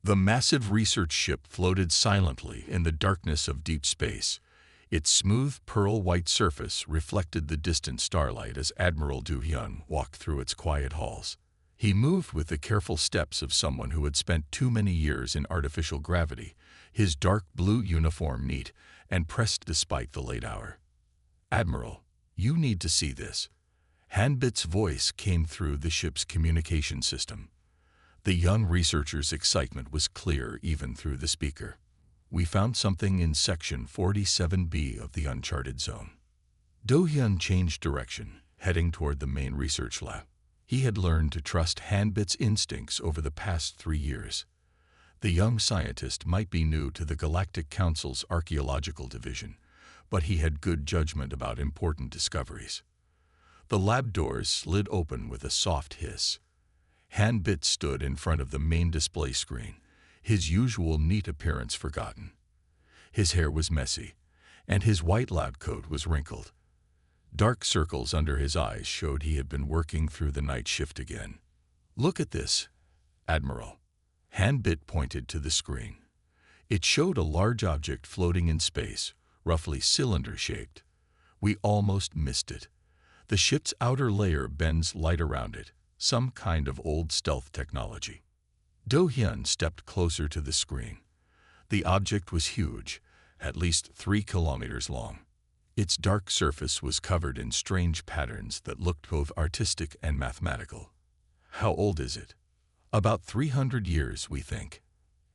The massive research ship floated silently in the darkness of deep space. Its smooth pearl-white surface reflected the distant starlight as Admiral Du Hyun walked through its quiet halls. He moved with the careful steps of someone who had spent too many years in artificial gravity, his dark blue uniform neat and pressed despite the late hour. "Admiral, you need to see this." Hanbit's voice came through the ship's communication system. The young researcher's excitement was clear even through the speaker. "We found something in Section 47B of the Uncharted Zone." Do-hyun changed direction, heading toward the main research lab. He had learned to trust Hanbit's instincts over the past 3 years. The young scientist might be new to the Galactic Council's archaeological division, but he had good judgment about important discoveries. The lab doors slid open with a soft hiss. Hanbit stood in front of the main display screen, his usual neat appearance forgotten. His hair was messy, and his white lab coat was wrinkled. Dark circles under his eyes showed he had been working through the night shift again. "Look at this, Admiral." Hanbit pointed to the screen. It showed a large object floating in space, roughly cylinder-shaped. "We almost missed it. The ship's outer layer bends light around it, some kind of old stealth technology." Do-hyun stepped closer to the screen. The object was huge, at least 3 kilometers long. Its dark surface was covered in strange patterns that looked both artistic and mathematical. "How old is it?" "About 300 years, we think."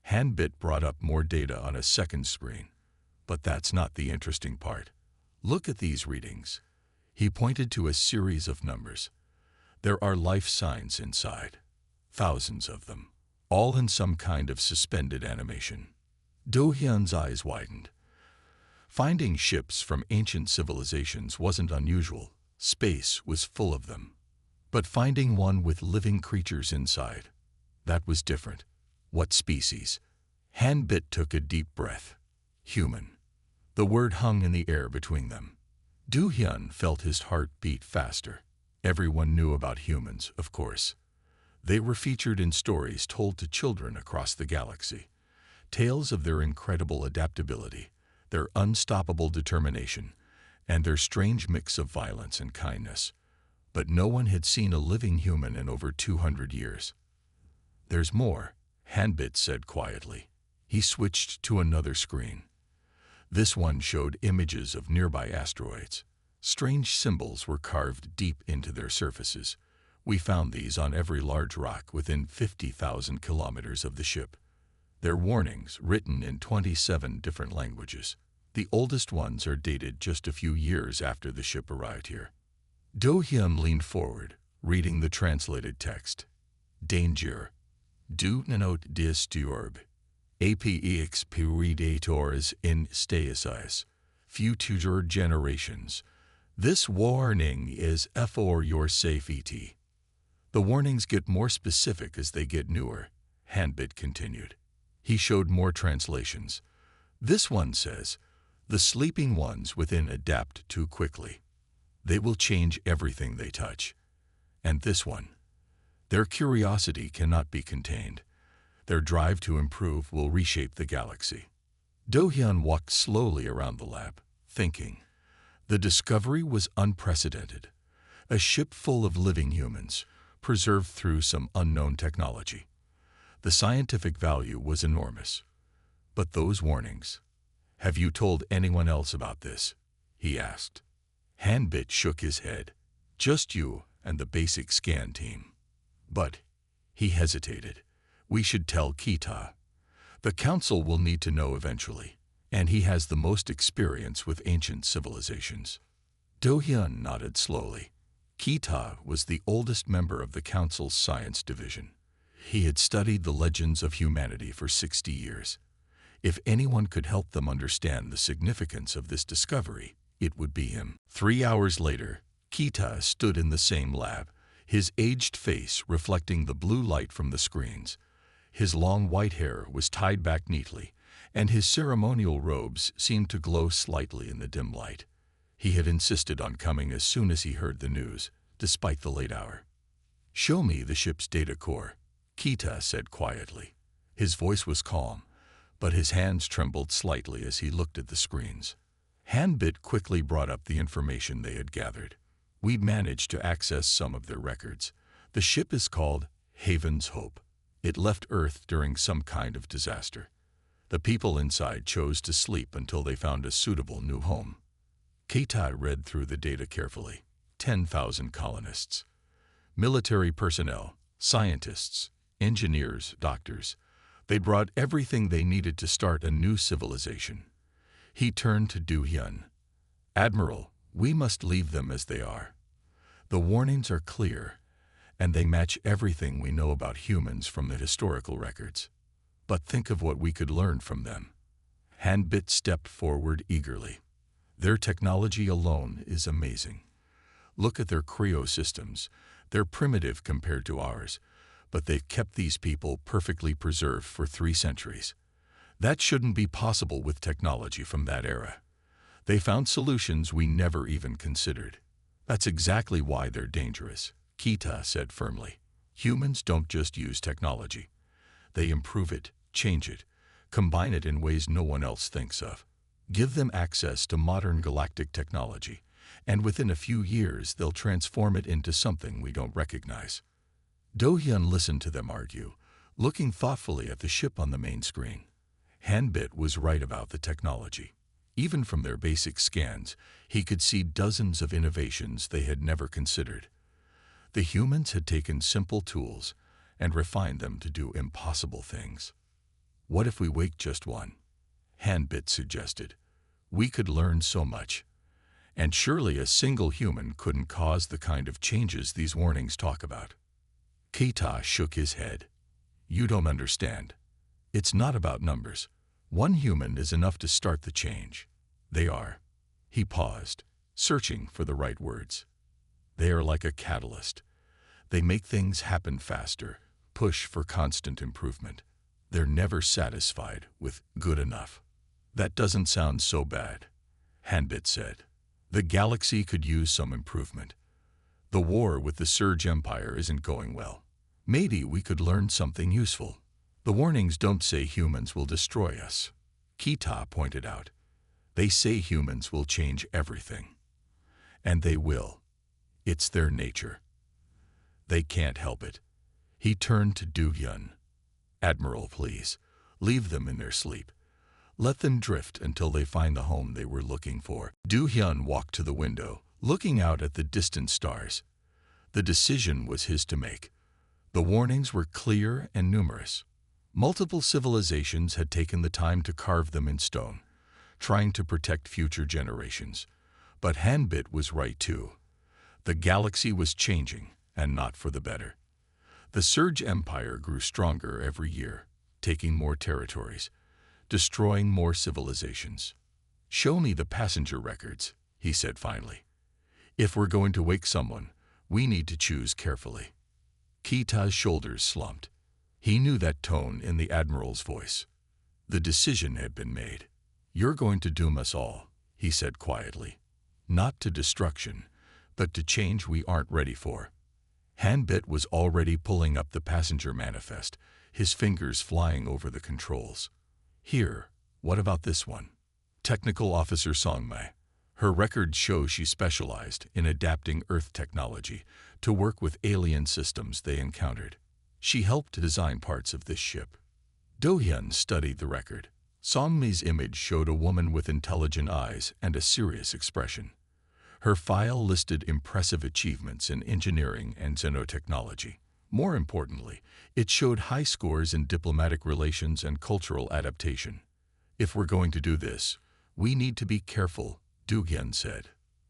Hanbit brought up more data on a second screen. "But that's not the interesting part. Look at these readings." He pointed to a series of numbers. "There are life signs inside. Thousands of them, all in some kind of suspended animation." Do-hyun's eyes widened. Finding ships from ancient civilizations wasn't unusual. Space was full of them. But finding one with living creatures inside, that was different. "What species?" Hanbit took a deep breath. "Human." The word hung in the air between them. Do-hyun felt his heart beat faster. Everyone knew about humans, of course. They were featured in stories told to children across the galaxy. Tales of their incredible adaptability, their unstoppable determination, and their strange mix of violence and kindness. But no one had seen a living human in over 200 years. "There's more," Hanbit said quietly. He switched to another screen. This one showed images of nearby asteroids. Strange symbols were carved deep into their surfaces. "We found these on every large rock within 50,000 kilometers of the ship. They're warnings written in 27 different languages. The oldest ones are dated just a few years after the ship arrived here." Do-hyun leaned forward, reading the translated text. "Danger. Do not disturb. Apex predators in stasis. Future generations. This warning is for your safety." The warnings get more specific as they get newer, Hanbit continued. He showed more translations. This one says, "The sleeping ones within adapt too quickly. They will change everything they touch." And this one, "Their curiosity cannot be contained. Their drive to improve will reshape the galaxy." Do-hyun walked slowly around the lab, thinking. The discovery was unprecedented. A ship full of living humans, preserved through some unknown technology. The scientific value was enormous. But those warnings. "Have you told anyone else about this?" he asked. Hanbit shook his head. "Just you and the basic scan team." "But," he hesitated, "we should tell Kita. The council will need to know eventually, and he has the most experience with ancient civilizations." Do-hyun nodded slowly. Kita was the oldest member of the council's science division. He had studied the legends of humanity for 60 years. If anyone could help them understand the significance of this discovery, it would be him. 3 hours later, Kita stood in the same lab, his aged face reflecting the blue light from the screens. His long white hair was tied back neatly, and his ceremonial robes seemed to glow slightly in the dim light. He had insisted on coming as soon as he heard the news, despite the late hour. "Show me the ship's data core," Kita said quietly. His voice was calm, but his hands trembled slightly as he looked at the screens. Handbit quickly brought up the information they had gathered. We'd managed to access some of their records. The ship is called Haven's Hope. It left Earth during some kind of disaster. The people inside chose to sleep until they found a suitable new home. Keita read through the data carefully. 10,000 colonists. Military personnel, scientists, engineers, doctors. They brought everything they needed to start a new civilization. He turned to Du Hyun. Admiral, we must leave them as they are. The warnings are clear, and they match everything we know about humans from the historical records. But think of what we could learn from them. Handbit stepped forward eagerly. Their technology alone is amazing. Look at their cryo systems. They're primitive compared to ours, but they've kept these people perfectly preserved for 3 centuries. That shouldn't be possible with technology from that era. They found solutions we never even considered. That's exactly why they're dangerous, Keita said firmly. Humans don't just use technology. They improve it, change it, combine it in ways no one else thinks of. Give them access to modern galactic technology, and within a few years they'll transform it into something we don't recognize. Do Hyun listened to them argue, looking thoughtfully at the ship on the main screen. Handbit was right about the technology. Even from their basic scans, he could see dozens of innovations they had never considered. The humans had taken simple tools and refined them to do impossible things. What if we wake just one? Handbit suggested. We could learn so much. And surely a single human couldn't cause the kind of changes these warnings talk about. Keita shook his head. You don't understand. It's not about numbers. One human is enough to start the change. They are. He paused, searching for the right words. They are like a catalyst. They make things happen faster, push for constant improvement. They're never satisfied with good enough. That doesn't sound so bad, Handbit said. The galaxy could use some improvement. The war with the Surge Empire isn't going well. Maybe we could learn something useful. The warnings don't say humans will destroy us, Keita pointed out. They say humans will change everything. And they will. It's their nature. They can't help it. He turned to Du Hyun. Admiral, please, leave them in their sleep. Let them drift until they find the home they were looking for. Du Hyun walked to the window, looking out at the distant stars. The decision was his to make. The warnings were clear and numerous. Multiple civilizations had taken the time to carve them in stone, trying to protect future generations. But Handbit was right too. The galaxy was changing, and not for the better. The Surge Empire grew stronger every year, taking more territories, destroying more civilizations. Show me the passenger records, he said finally. If we're going to wake someone, we need to choose carefully. Keita's shoulders slumped. He knew that tone in the Admiral's voice. The decision had been made. You're going to doom us all, he said quietly. Not to destruction, but to change we aren't ready for. Handbit was already pulling up the passenger manifest, his fingers flying over the controls. Here, what about this one? Technical Officer Songmei. Her records show she specialized in adapting Earth technology to work with alien systems they encountered. She helped design parts of this ship. Do Hyun studied the record. Songmei's image showed a woman with intelligent eyes and a serious expression. Her file listed impressive achievements in engineering and xenotechnology. More importantly, it showed high scores in diplomatic relations and cultural adaptation. If we're going to do this, we need to be careful, Du Hyun said.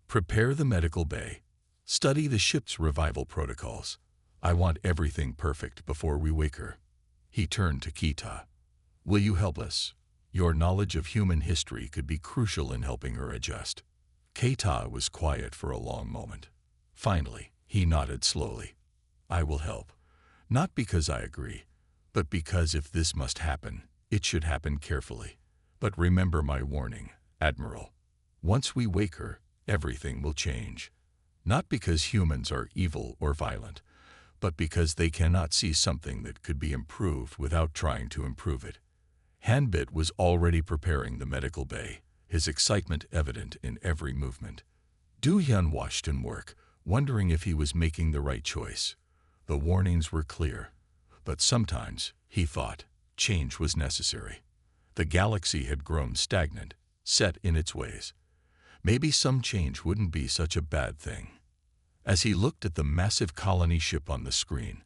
Prepare the medical bay. Study the ship's revival protocols. I want everything perfect before we wake her. He turned to Keita. Will you help us? Your knowledge of human history could be crucial in helping her adjust. Keita was quiet for a long moment. Finally, he nodded slowly. I will help. Not because I agree, but because if this must happen, it should happen carefully. But remember my warning, Admiral. Once we wake her, everything will change. Not because humans are evil or violent, but because they cannot see something that could be improved without trying to improve it. Hanbit was already preparing the medical bay, his excitement evident in every movement. Du Hyun watched him work, wondering if he was making the right choice. The warnings were clear, but sometimes, he thought, change was necessary. The galaxy had grown stagnant, set in its ways. Maybe some change wouldn't be such a bad thing. As he looked at the massive colony ship on the screen,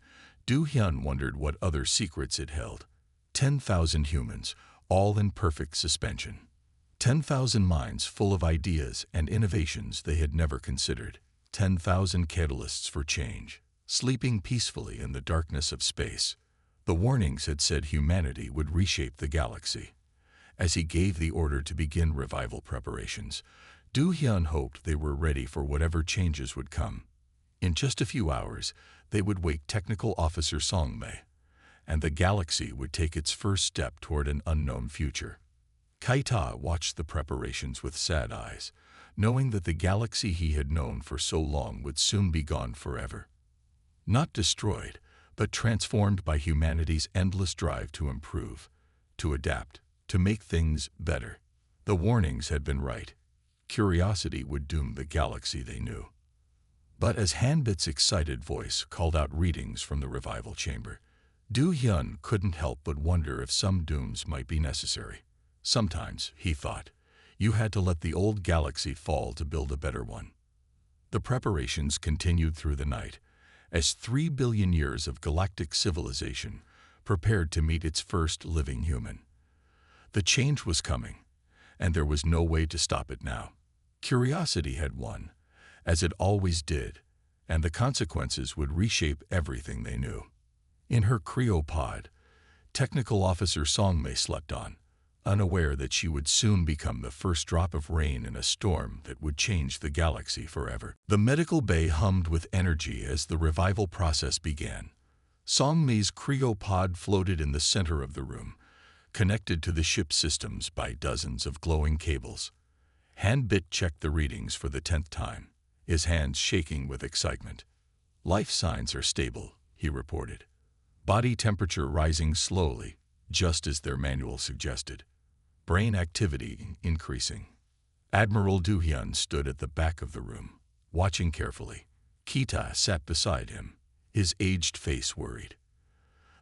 Du Hyun wondered what other secrets it held. 10,000 humans, all in perfect suspension. 10,000 minds full of ideas and innovations they had never considered. 10,000 catalysts for change, sleeping peacefully in the darkness of space. The warnings had said humanity would reshape the galaxy. As he gave the order to begin revival preparations, Du Hyun hoped they were ready for whatever changes would come. In just a few hours, they would wake Technical Officer Song-Mei, and the galaxy would take its first step toward an unknown future. Kaita watched the preparations with sad eyes, knowing that the galaxy he had known for so long would soon be gone forever. Not destroyed, but transformed by humanity's endless drive to improve, to adapt, to make things better. The warnings had been right. Curiosity would doom the galaxy they knew. But as Hanbit's excited voice called out readings from the revival chamber, Du Hyun couldn't help but wonder if some dooms might be necessary. Sometimes, he thought, you had to let the old galaxy fall to build a better one. The preparations continued through the night, as 3 billion years of galactic civilization prepared to meet its first living human. The change was coming, and there was no way to stop it now. Curiosity had won, as it always did, and the consequences would reshape everything they knew. In her cryopod, Technical Officer Song-Mei slept on, unaware that she would soon become the first drop of rain in a storm that would change the galaxy forever. The medical bay hummed with energy as the revival process began. Song-Mei's cryopod floated in the center of the room, connected to the ship's systems by dozens of glowing cables. Hanbit checked the readings for the 10th time, his hands shaking with excitement. Life signs are stable, he reported. Body temperature rising slowly, just as their manual suggested. Brain activity increasing. Admiral Du Hyun stood at the back of the room, watching carefully. Kita sat beside him, his aged face worried.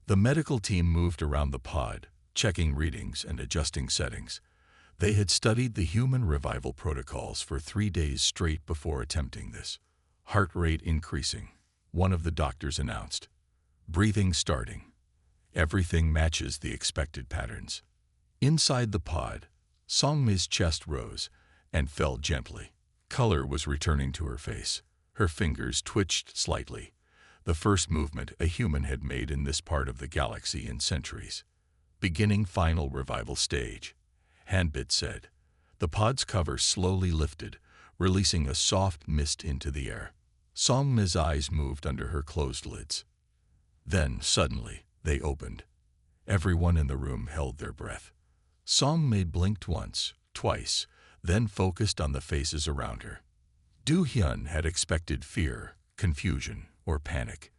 The medical team moved around the pod, checking readings and adjusting settings. They had studied the human revival protocols for 3 days straight before attempting this. Heart rate increasing, one of the doctors announced. Breathing starting. Everything matches the expected patterns. Inside the pod, Song-Mei's chest rose and fell gently. Color was returning to her face. Her fingers twitched slightly, the first movement a human had made in this part of the galaxy in centuries. Beginning final revival stage, Hanbit said. The pod's cover slowly lifted, releasing a soft mist into the air. Song-Mei's eyes moved under her closed lids. Then, suddenly, they opened. Everyone in the room held their breath. Song-Mei blinked once, twice, then focused on the faces around her. Du Hyun had expected fear, confusion, or panic.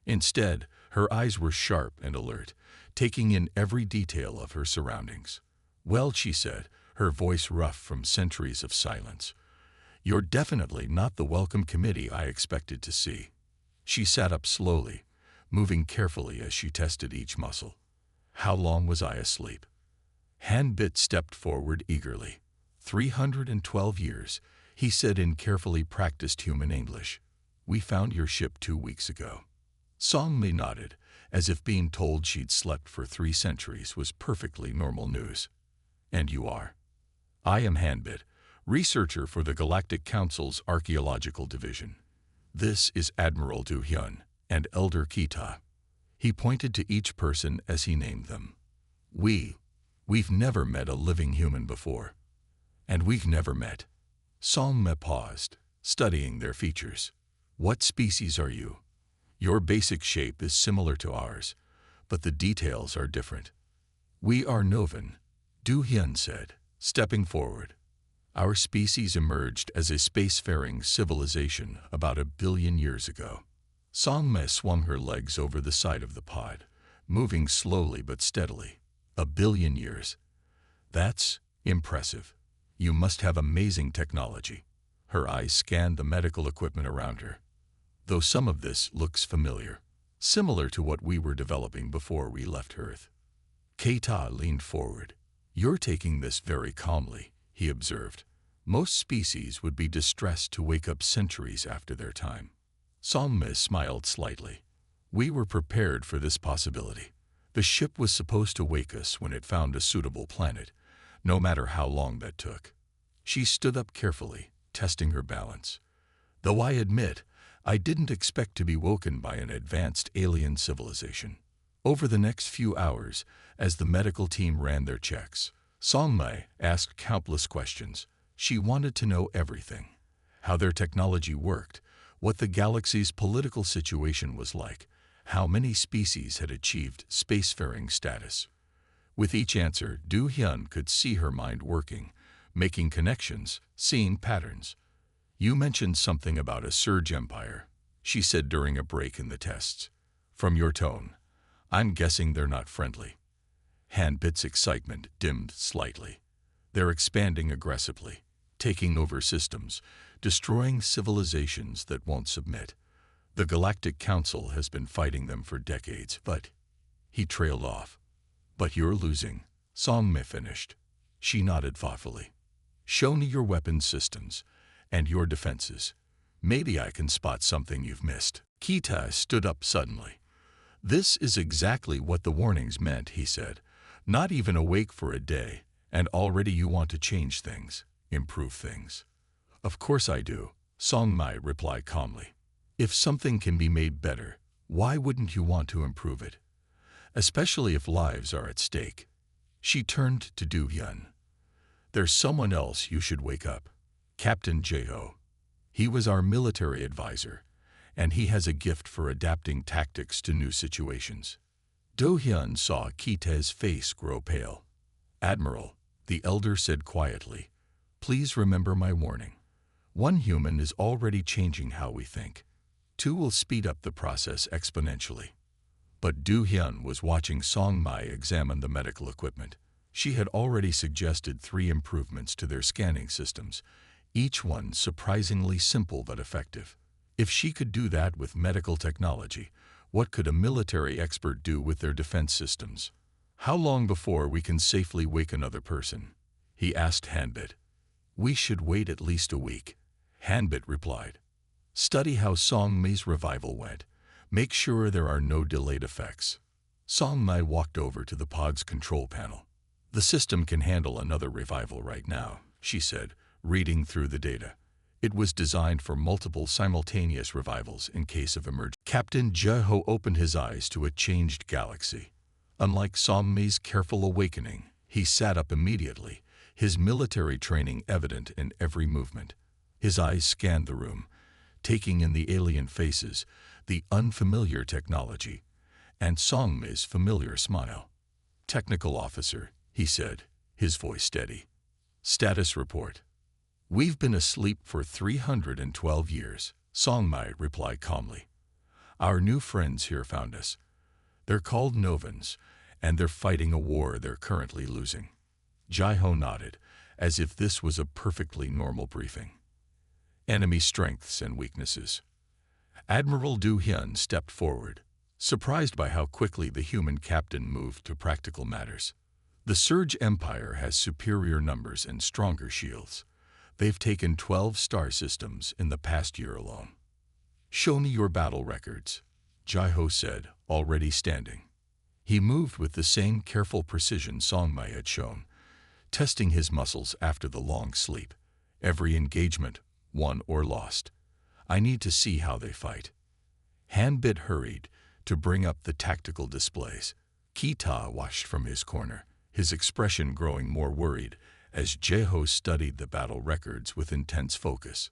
Instead, her eyes were sharp and alert, taking in every detail of her surroundings. "Well," she said, her voice rough from centuries of silence, "you're definitely not the welcome committee I expected to see." She sat up slowly, moving carefully as she tested each muscle. "How long was I asleep?" Hanbit stepped forward eagerly. 312 years, he said in carefully practiced human English. "We found your ship 2 weeks ago." Song-Mei nodded, as if being told she'd slept for 3 centuries was perfectly normal news. "And you are?" "I am Hanbit, researcher for the Galactic Council's Archaeological Division. This is Admiral Du Hyun and Elder Kita." He pointed to each person as he named them. We've never met a living human before. And we've never met." Song-Mei paused, studying their features. "What species are you? Your basic shape is similar to ours, but the details are different." "We are Novan," Du Hyun said, stepping forward. "Our species emerged as a spacefaring civilization about 1 billion years ago." Song-me swung her legs over the side of the pod, moving slowly but steadily. 1 billion years. That's impressive. You must have amazing technology. Her eyes scanned the medical equipment around her. Though some of this looks familiar, similar to what we were developing before we left Earth. Keita leaned forward. You're taking this very calmly, he observed. Most species would be distressed to wake up centuries after their time. Song-me smiled slightly. We were prepared for this possibility. The ship was supposed to wake us when it found a suitable planet, no matter how long that took. She stood up carefully, testing her balance. Though I admit, I didn't expect to be woken by an advanced alien civilization. Over the next few hours, as the medical team ran their checks, Song-me asked countless questions. She wanted to know everything. How their technology worked, what the galaxy's political situation was like, how many species had achieved spacefaring status. With each answer, Do-hyun could see her mind working, making connections, seeing patterns. You mentioned something about a surge empire, she said during a break in the tests. From your tone, I'm guessing they're not friendly. Hanbit's excitement dimmed slightly. They're expanding aggressively, taking over systems, destroying civilizations that won't submit. The Galactic Council has been fighting them for decades, but... He trailed off. But you're losing, Song-me finished. She nodded thoughtfully. Show me your weapons systems and your defenses. Maybe I can spot something you've missed. Keita stood up suddenly. This is exactly what the warnings meant, he said. Not even awake for a day, and already you want to change things, improve things. Of course I do, Song-me replied calmly. If something can be made better, why wouldn't you want to improve it? Especially if lives are at stake. She turned to Do-hyun. There's someone else you should wake up. Captain Jeho. He was our military advisor, and he has a gift for adapting tactics to new situations. Do-hyun saw Keita's face grow pale. Admiral, the elder said quietly, please remember my warning. One human is already changing how we think. 2 will speed up the process exponentially. But Do-hyun was watching Song-me examine the medical equipment. She had already suggested 3 improvements to their scanning systems, each one surprisingly simple but effective. If she could do that with medical technology, what could a military expert do with their defense systems? How long before we can safely wake another person? He asked Hanbit. We should wait at least a week, Hanbit replied. Study how Song-me's revival went. Make sure there are no delayed effects. Song-me walked over to the pod's control panel. The system can handle another revival right now, she said, reading through the data. It was designed for multiple simultaneous revivals in case of emergency. Captain Jeho opened his eyes to a changed galaxy. Unlike Song-me's careful awakening, he sat up immediately, his military training evident in every movement. His eyes scanned the room, taking in the alien faces, the unfamiliar technology, and Song-me's familiar smile. Technical officer, he said, his voice steady. Status report. We've been asleep for 312 years, Song-me replied calmly. Our new friends here found us. They're called Novans, and they're fighting a war they're currently losing. Jeho nodded, as if this was a perfectly normal briefing. Enemy strengths and weaknesses. Admiral Do-hyun stepped forward, surprised by how quickly the human captain moved to practical matters. The Surge Empire has superior numbers and stronger shields. They've taken 12 star systems in the past year alone. Show me your battle records, Jeho said, already standing. He moved with the same careful precision Song-me had shown, testing his muscles after the long sleep. Every engagement, won or lost. I need to see how they fight. Hanbit hurried to bring up the tactical displays. Keita watched from his corner, his expression growing more worried as Jeho studied the battle records with intense focus.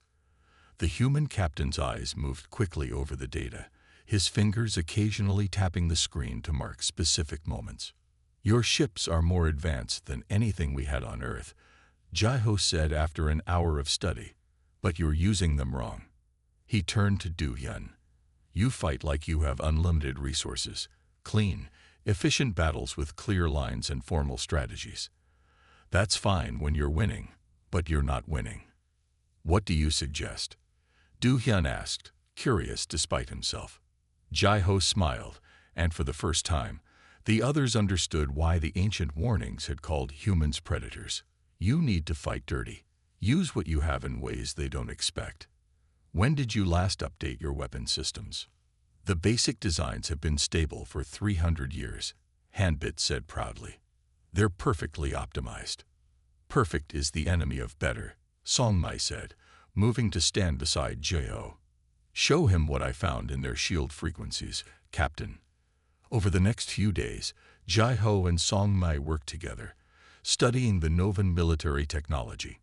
The human captain's eyes moved quickly over the data, his fingers occasionally tapping the screen to mark specific moments. Your ships are more advanced than anything we had on Earth, Jeho said after an hour of study, but you're using them wrong. He turned to Do-hyun. You fight like you have unlimited resources. Clean, efficient battles with clear lines and formal strategies. That's fine when you're winning, but you're not winning. What do you suggest? Du Hyun asked, curious despite himself. Jai-ho smiled, and for the first time, the others understood why the ancient warnings had called humans predators. You need to fight dirty. Use what you have in ways they don't expect. When did you last update your weapon systems? The basic designs have been stable for 300 years, Hanbit said proudly. They're perfectly optimized. Perfect is the enemy of better, Songmai said, moving to stand beside Jai-ho. Show him what I found in their shield frequencies, Captain. Over the next few days, Jai-ho and Songmai worked together, studying the Novan military technology.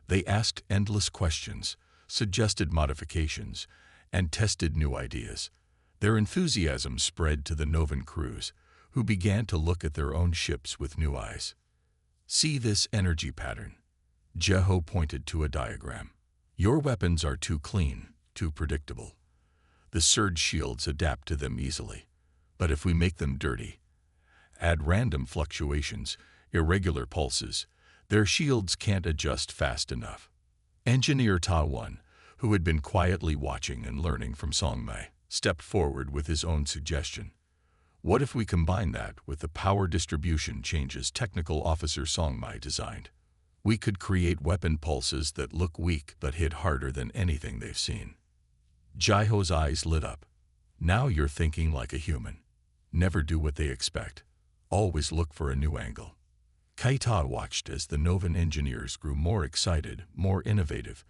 They asked endless questions, suggested modifications, and tested new ideas. Their enthusiasm spread to the Novan crews, who began to look at their own ships with new eyes. See this energy pattern. Jai-ho pointed to a diagram. Your weapons are too clean, too predictable. The surge shields adapt to them easily. But if we make them dirty, add random fluctuations, irregular pulses, their shields can't adjust fast enough. Engineer Ta-won, who had been quietly watching and learning from Songmai, stepped forward with his own suggestion. What if we combine that with the power distribution changes Technical Officer Songmai designed? We could create weapon pulses that look weak but hit harder than anything they've seen. Jai-ho's eyes lit up. Now you're thinking like a human. Never do what they expect. Always look for a new angle. Kaita watched as the Novan engineers grew more excited, more innovative.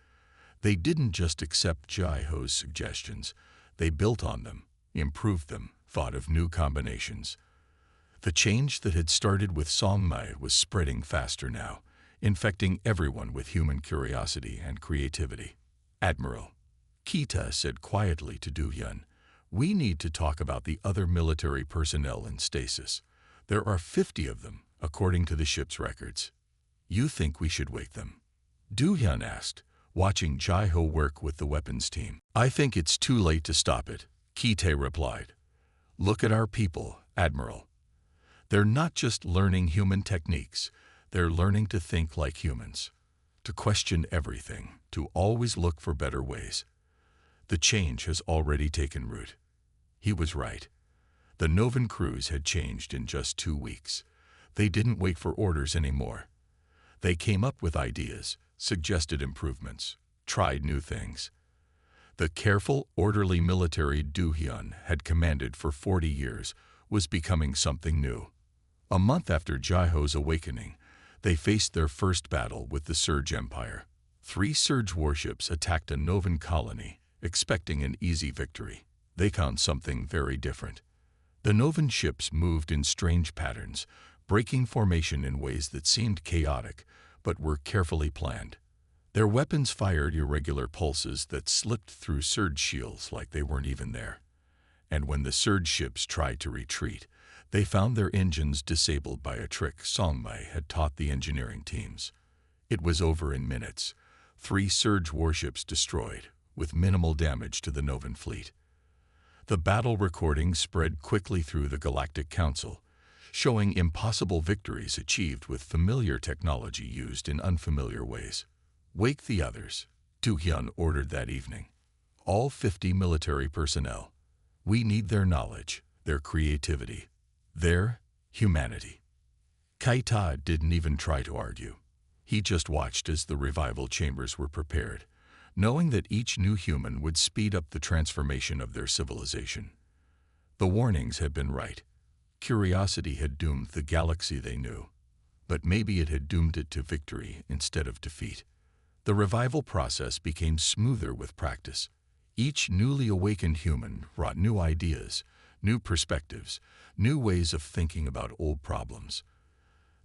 They didn't just accept Jai-ho's suggestions. They built on them, improved them, thought of new combinations. The change that had started with Songmai was spreading faster now, infecting everyone with human curiosity and creativity. Admiral, Kita said quietly to Du Hyun, we need to talk about the other military personnel in stasis. There are 50 of them, according to the ship's records. You think we should wake them? Du Hyun asked, watching Jai-ho work with the weapons team. I think it's too late to stop it, Kite replied. Look at our people, Admiral. They're not just learning human techniques, they're learning to think like humans, to question everything, to always look for better ways. The change has already taken root. He was right. The Novan crews had changed in just 2 weeks. They didn't wait for orders anymore. They came up with ideas, suggested improvements, tried new things. The careful, orderly military Du Hyun had commanded for 40 years was becoming something new. A month after Jai-ho's awakening, they faced their first battle with the Surge Empire. 3 Surge warships attacked a Novan colony, expecting an easy victory. They found something very different. The Novan ships moved in strange patterns, breaking formation in ways that seemed chaotic, but were carefully planned. Their weapons fired irregular pulses that slipped through surge shields like they weren't even there. And when the surge ships tried to retreat, they found their engines disabled by a trick Songmai had taught the engineering teams. It was over in minutes. 3 surge warships destroyed, with minimal damage to the Novan fleet. The battle recordings spread quickly through the Galactic Council, showing impossible victories achieved with familiar technology used in unfamiliar ways. Wake the others, Du Hyun ordered that evening. All 50 military personnel. We need their knowledge, their creativity, their humanity. Kaita didn't even try to argue. He just watched as the revival chambers were prepared, knowing that each new human would speed up the transformation of their civilization. The warnings had been right. Curiosity had doomed the galaxy they knew, but maybe it had doomed it to victory instead of defeat. The revival process became smoother with practice. Each newly awakened human brought new ideas, new perspectives, new ways of thinking about old problems.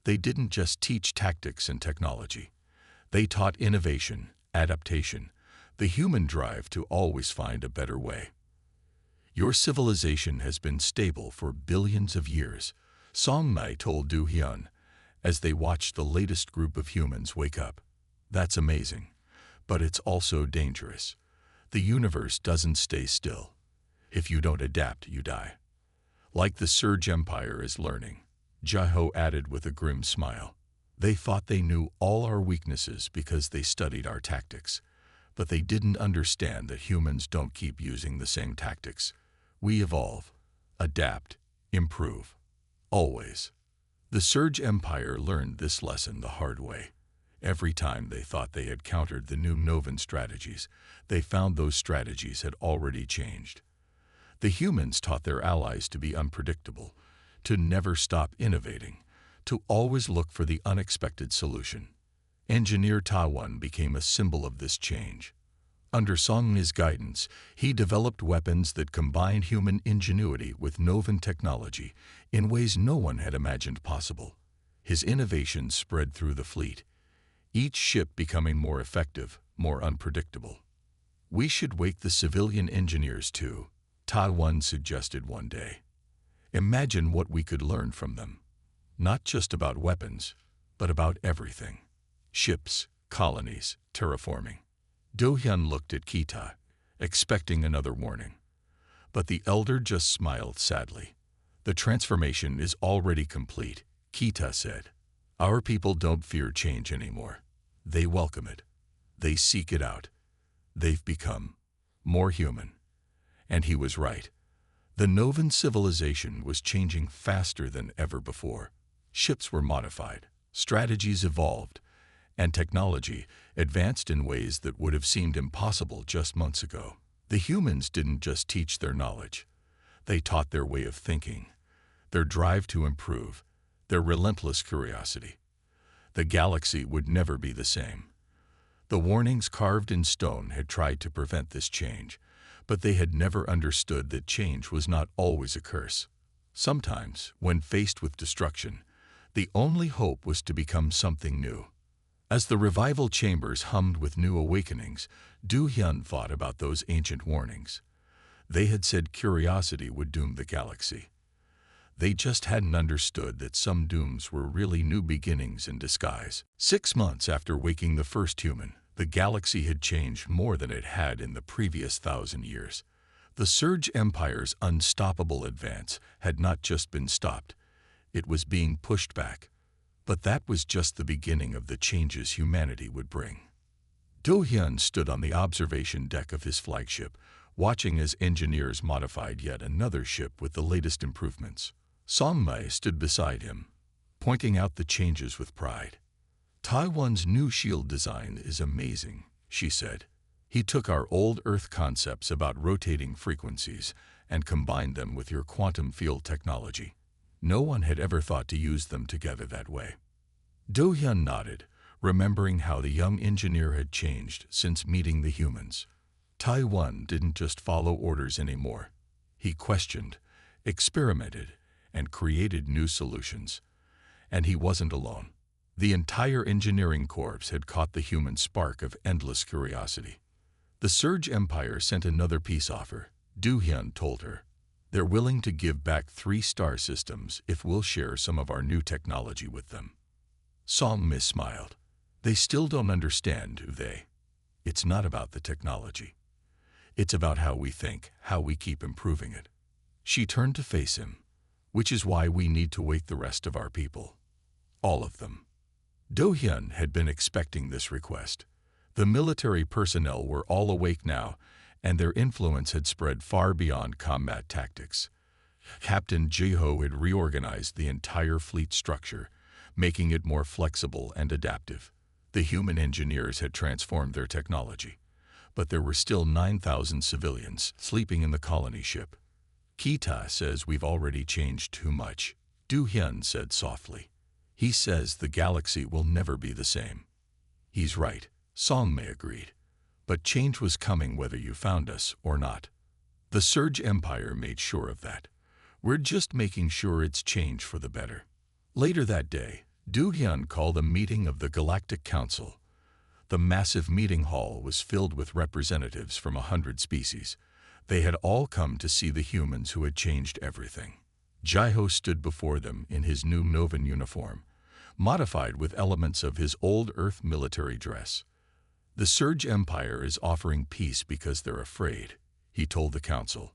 They didn't just teach tactics and technology. They taught innovation, adaptation, the human drive to always find a better way. Your civilization has been stable for billions of years, Songmai told Du Hyun, as they watched the latest group of humans wake up. That's amazing, but it's also dangerous. The universe doesn't stay still. If you don't adapt, you die. Like the Surge Empire is learning, Jiho added with a grim smile. They thought they knew all our weaknesses because they studied our tactics, but they didn't understand that humans don't keep using the same tactics. We evolve, adapt, improve. Always. The Surge Empire learned this lesson the hard way. Every time they thought they had countered the new Novan strategies, they found those strategies had already changed. The humans taught their allies to be unpredictable, to never stop innovating, to always look for the unexpected solution. Engineer Taiwan became a symbol of this change. Under Song's guidance, he developed weapons that combined human ingenuity with Novan technology in ways no one had imagined possible. His innovations spread through the fleet, each ship becoming more effective, more unpredictable. We should wake the civilian engineers too, Taiwan suggested one day. Imagine what we could learn from them. Not just about weapons, but about everything. Ships, colonies, terraforming. Do-hyun looked at Kita, expecting another warning. But the elder just smiled sadly. The transformation is already complete, Kita said. Our people don't fear change anymore. They welcome it. They seek it out. They've become more human. And he was right. The Novan civilization was changing faster than ever before. Ships were modified, strategies evolved, and technology advanced in ways that would have seemed impossible just months ago. The humans didn't just teach their knowledge. They taught their way of thinking, their drive to improve, their relentless curiosity. The galaxy would never be the same. The warnings carved in stone had tried to prevent this change, but they had never understood that change was not always a curse. Sometimes, when faced with destruction, the only hope was to become something new. As the revival chambers hummed with new awakenings, Do-hyun thought about those ancient warnings. They had said curiosity would doom the galaxy. They just hadn't understood that some dooms were really new beginnings in disguise. 6 months after waking the first human, the galaxy had changed more than it had in the previous 1,000 years. The Surge Empire's unstoppable advance had not just been stopped, it was being pushed back. But that was just the beginning of the changes humanity would bring. Do-hyun stood on the observation deck of his flagship, watching as engineers modified yet another ship with the latest improvements. Song-mai stood beside him, pointing out the changes with pride. Taiwan's new shield design is amazing, she said. He took our old Earth concepts about rotating frequencies and combined them with your quantum field technology. No one had ever thought to use them together that way. Do-hyun nodded, remembering how the young engineer had changed since meeting the humans. Taiwan didn't just follow orders anymore. He questioned, experimented, and created new solutions. And he wasn't alone. The entire engineering corps had caught the human spark of endless curiosity. The Surge Empire sent another peace offer, Do-hyun told her. They're willing to give back 3 star systems if we'll share some of our new technology with them. Song-mi smiled. They still don't understand, do they? It's not about the technology. It's about how we think, how we keep improving it. She turned to face him, which is why we need to wake the rest of our people. All of them. Do-hyun had been expecting this request. The military personnel were all awake now, and their influence had spread far beyond combat tactics. Captain Jiho had reorganized the entire fleet structure, making it more flexible and adaptive. The human engineers had transformed their technology, but there were still 9,000 civilians sleeping in the colony ship. Kita says we've already changed too much, Do-hyun said softly. He says the galaxy will never be the same. He's right, Song-mai agreed. But change was coming whether you found us or not. The Surge Empire made sure of that. We're just making sure it's changed for the better. Later that day, Do-hyun called a meeting of the Galactic Council. The massive meeting hall was filled with representatives from 100 species. They had all come to see the humans who had changed everything. Jiho stood before them in his new Novan uniform, modified with elements of his old Earth military dress. The Surge Empire is offering peace because they're afraid, he told the council.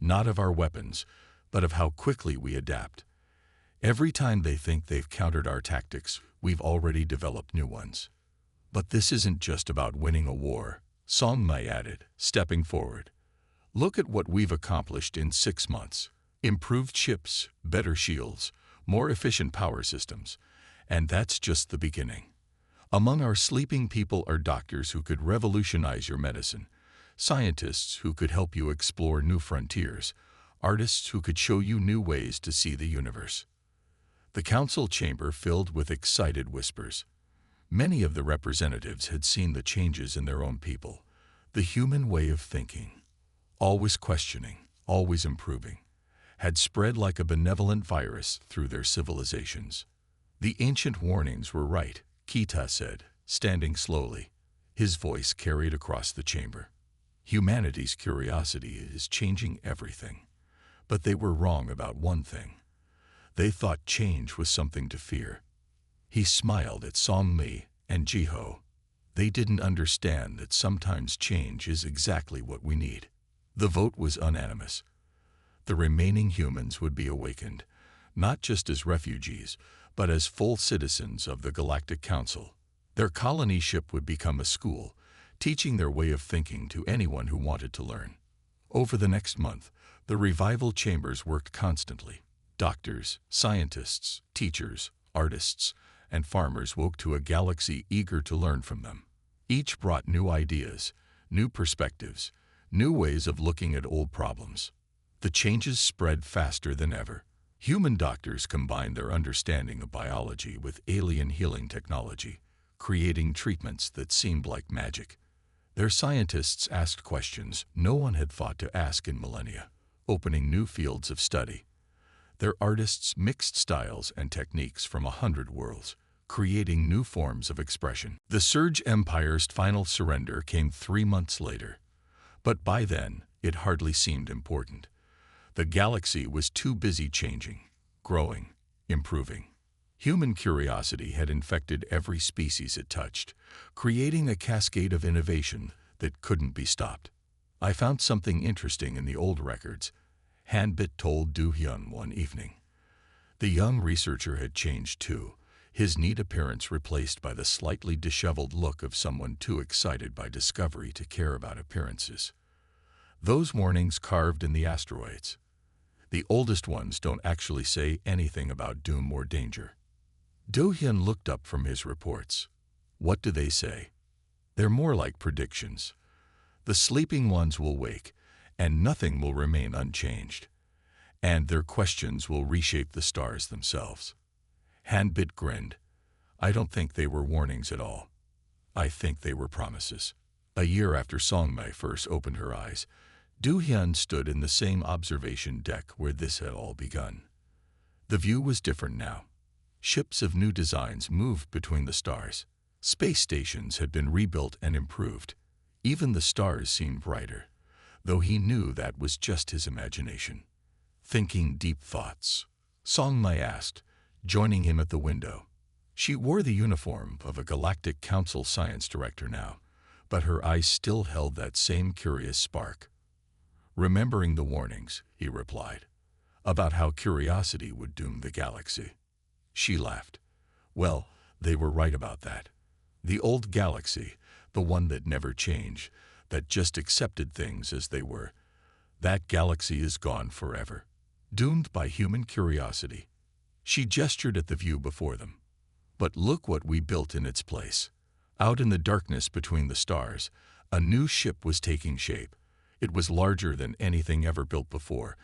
not of our weapons, but of how quickly we adapt. Every time they think they've countered our tactics, we've already developed new ones. But this isn't just about winning a war, Song Mai added, stepping forward. Look at what we've accomplished in 6 months. Improved ships, better shields, more efficient power systems. And that's just the beginning. Among our sleeping people are doctors who could revolutionize your medicine, scientists who could help you explore new frontiers, artists who could show you new ways to see the universe. The council chamber filled with excited whispers. Many of the representatives had seen the changes in their own people, the human way of thinking, always questioning, always improving, had spread like a benevolent virus through their civilizations. The ancient warnings were right, Kita said, standing slowly. His voice carried across the chamber. Humanity's curiosity is changing everything. But they were wrong about one thing. They thought change was something to fear. He smiled at Song Mi and Jiho. They didn't understand that sometimes change is exactly what we need. The vote was unanimous. The remaining humans would be awakened, not just as refugees, but as full citizens of the Galactic Council. Their colony ship would become a school, teaching their way of thinking to anyone who wanted to learn. Over the next month, the revival chambers worked constantly. Doctors, scientists, teachers, artists, and farmers woke to a galaxy eager to learn from them. Each brought new ideas, new perspectives, new ways of looking at old problems. The changes spread faster than ever. Human doctors combined their understanding of biology with alien healing technology, creating treatments that seemed like magic. Their scientists asked questions no one had thought to ask in millennia, opening new fields of study. Their artists mixed styles and techniques from 100 worlds, creating new forms of expression. The Surge Empire's final surrender came 3 months later, but by then it hardly seemed important. The galaxy was too busy changing, growing, improving. Human curiosity had infected every species it touched, creating a cascade of innovation that couldn't be stopped. I found something interesting in the old records, Hanbit told Du Hyun one evening. The young researcher had changed too, his neat appearance replaced by the slightly disheveled look of someone too excited by discovery to care about appearances. Those warnings carved in the asteroids. The oldest ones don't actually say anything about doom or danger. Do Hyun looked up from his reports. What do they say? They're more like predictions. The sleeping ones will wake, and nothing will remain unchanged. And their questions will reshape the stars themselves. Hanbit grinned. I don't think they were warnings at all. I think they were promises. A year after Song Mai first opened her eyes, Du Hyun stood in the same observation deck where this had all begun. The view was different now. Ships of new designs moved between the stars. Space stations had been rebuilt and improved. Even the stars seemed brighter, though he knew that was just his imagination. Thinking deep thoughts, Song Mai asked, joining him at the window. She wore the uniform of a Galactic Council science director now, but her eyes still held that same curious spark. Remembering the warnings, he replied, about how curiosity would doom the galaxy. She laughed. Well, they were right about that. The old galaxy, the one that never changed, that just accepted things as they were, that galaxy is gone forever, doomed by human curiosity. She gestured at the view before them. But look what we built in its place. Out in the darkness between the stars, a new ship was taking shape. It was larger than anything ever built before,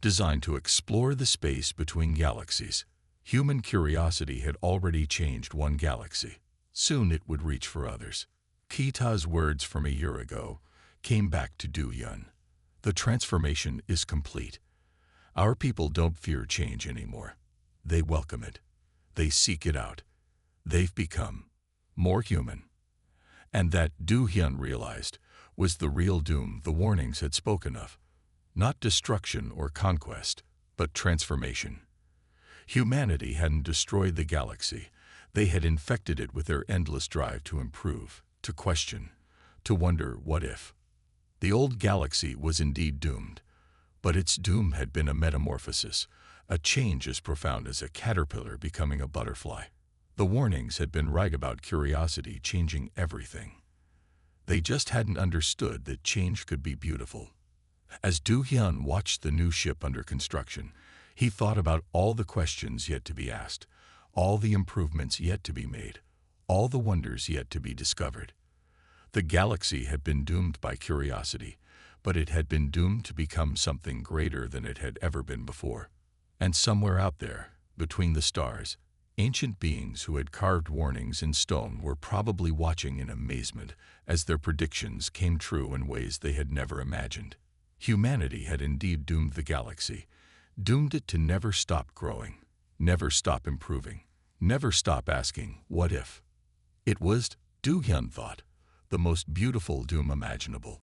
designed to explore the space between galaxies. Human curiosity had already changed one galaxy. Soon it would reach for others. Kita's words from a year ago came back to Du Hyun. The transformation is complete. Our people don't fear change anymore. They welcome it. They seek it out. They've become more human. And that, Du Hyun realized, was the real doom the warnings had spoken of. Not destruction or conquest, but transformation. Humanity hadn't destroyed the galaxy. They had infected it with their endless drive to improve, to question, to wonder what if. The old galaxy was indeed doomed. But its doom had been a metamorphosis, a change as profound as a caterpillar becoming a butterfly. The warnings had been right about curiosity changing everything. They just hadn't understood that change could be beautiful. As Do-hyun watched the new ship under construction, he thought about all the questions yet to be asked, all the improvements yet to be made, all the wonders yet to be discovered. The galaxy had been doomed by curiosity, but it had been doomed to become something greater than it had ever been before. And somewhere out there, between the stars, ancient beings who had carved warnings in stone were probably watching in amazement as their predictions came true in ways they had never imagined. Humanity had indeed doomed the galaxy, doomed it to never stop growing, never stop improving, never stop asking, what if? It was, Do-hyun thought, the most beautiful doom imaginable.